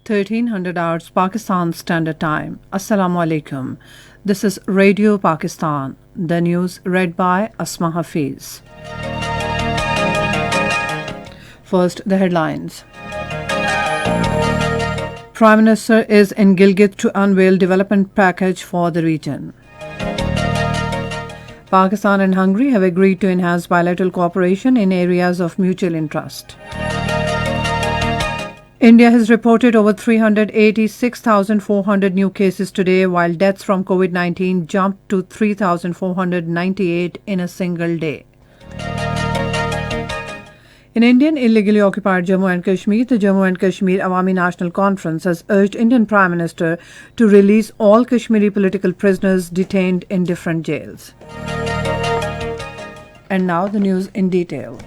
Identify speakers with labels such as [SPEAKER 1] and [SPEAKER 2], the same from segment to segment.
[SPEAKER 1] 1300 hours Pakistan Standard Time. Assalamu alaikum. This is Radio Pakistan. The news read by Asma Hafiz. First, the headlines. Prime Minister is in Gilgit to unveil development package for the region. Pakistan and Hungary have agreed to enhance bilateral cooperation in areas of mutual interest. India has reported over 386,400 new cases today, while deaths from COVID-19 jumped to 3,498 in a single day. In Indian illegally occupied Jammu and Kashmir, the Jammu and Kashmir Awami National Conference has urged Indian Prime Minister to release all Kashmiri political prisoners detained in different jails. And now the news in detail.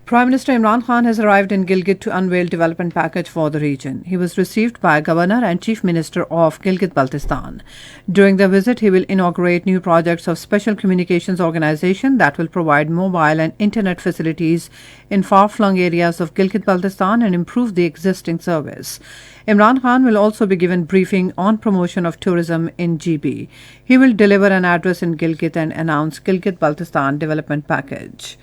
[SPEAKER 1] Prime Minister Imran Khan has arrived in Gilgit to unveil development package for the region. He was received by Governor and Chief Minister of Gilgit-Baltistan. During the visit, he will inaugurate new projects of Special Communications Organization that will provide mobile and internet facilities in far-flung areas of Gilgit-Baltistan and improve the existing service. Imran Khan will also be given briefing on promotion of tourism in GB. He will deliver an address in Gilgit and announce Gilgit-Baltistan development package.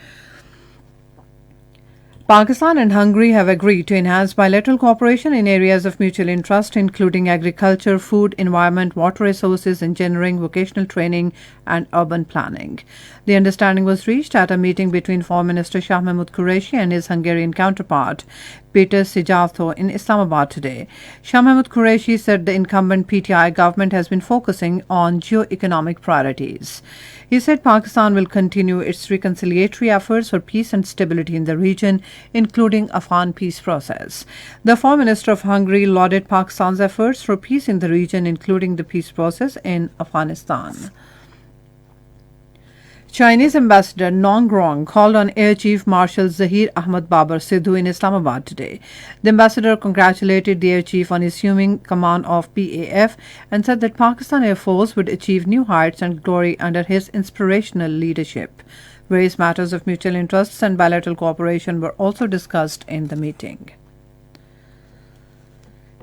[SPEAKER 1] Pakistan and Hungary have agreed to enhance bilateral cooperation in areas of mutual interest, including agriculture, food, environment, water resources, engineering, vocational training, and urban planning. The understanding was reached at a meeting between Foreign Minister Shah Mahmood Qureshi and his Hungarian counterpart, Peter Szijjártó, in Islamabad today. Shah Mahmood Qureshi said the incumbent PTI government has been focusing on geo-economic priorities. He said Pakistan will continue its reconciliatory efforts for peace and stability in the region, including Afghan peace process. The Foreign Minister of Hungary lauded Pakistan's efforts for peace in the region, including the peace process in Afghanistan. Chinese Ambassador Nong Grong called on Air Chief Marshal Zahir Ahmad Babar Sidhu in Islamabad today. The ambassador congratulated the Air Chief on assuming command of PAF and said that Pakistan Air Force would achieve new heights and glory under his inspirational leadership. Various matters of mutual interests and bilateral cooperation were also discussed in the meeting.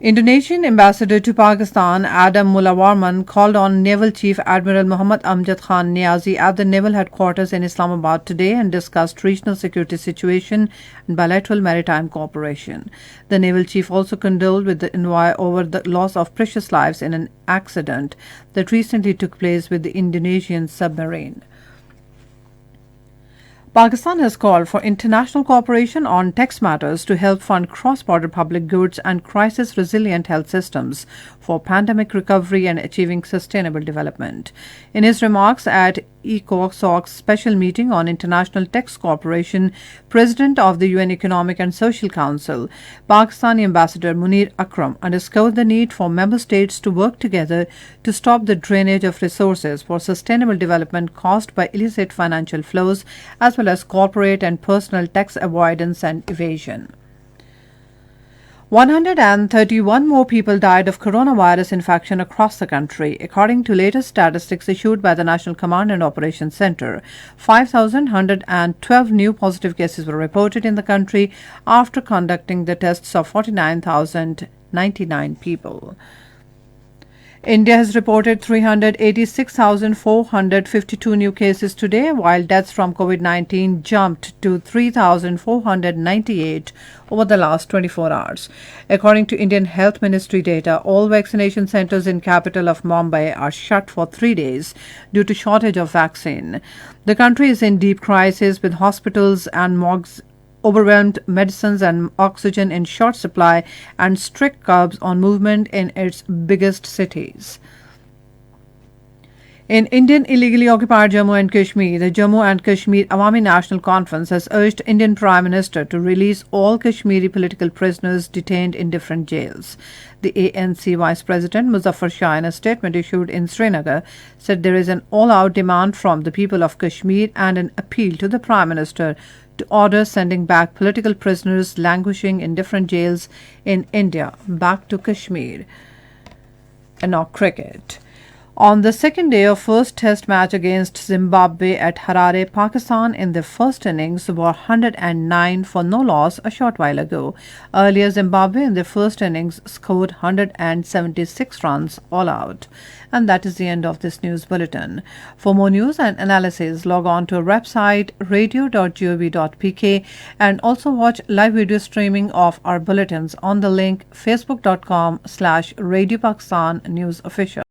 [SPEAKER 1] Indonesian ambassador to Pakistan Adam Mullawarman called on Naval Chief Admiral Muhammad Amjad Khan Niazi at the naval headquarters in Islamabad today and discussed regional security situation and bilateral maritime cooperation. The naval chief also condoled with the envoy over the loss of precious lives in an accident that recently took place with the Indonesian submarine. Pakistan has called for international cooperation on tax matters to help fund cross-border public goods and crisis-resilient health systems for pandemic recovery and achieving sustainable development. In his remarks at ECOSOC's special meeting on international tax cooperation, President of the UN Economic and Social Council, Pakistani Ambassador Munir Akram, underscored the need for member states to work together to stop the drainage of resources for sustainable development caused by illicit financial flows, as well as corporate and personal tax avoidance and evasion. 131 more people died of coronavirus infection across the country. According to latest statistics issued by the National Command and Operations Center, 5,112 new positive cases were reported in the country after conducting the tests of 49,099 people. India has reported 386,452 new cases today, while deaths from COVID-19 jumped to 3,498 over the last 24 hours. According to Indian Health Ministry data, all vaccination centers in capital of Mumbai are shut for 3 days due to shortage of vaccine. The country is in deep crisis with hospitals and morgues overwhelmed, medicines and oxygen in short supply, and strict curbs on movement in its biggest cities. In Indian illegally occupied Jammu and Kashmir, the Jammu and Kashmir Awami National Conference has urged Indian Prime Minister to release all Kashmiri political prisoners detained in different jails. The ANC Vice President Muzaffar Shah, in a statement issued in Srinagar, said there is an all-out demand from the people of Kashmir and an appeal to the Prime Minister to order sending back political prisoners languishing in different jails in India back to Kashmir. And now cricket. On the second day of first test match against Zimbabwe at Harare, Pakistan in the first innings were 109 for no loss a short while ago. Earlier, Zimbabwe in the first innings scored 176 runs all out. And that is the end of this news bulletin. For more news and analysis, log on to our website radio.gov.pk and also watch live video streaming of our bulletins on the link facebook.com/Radio Pakistan News Official.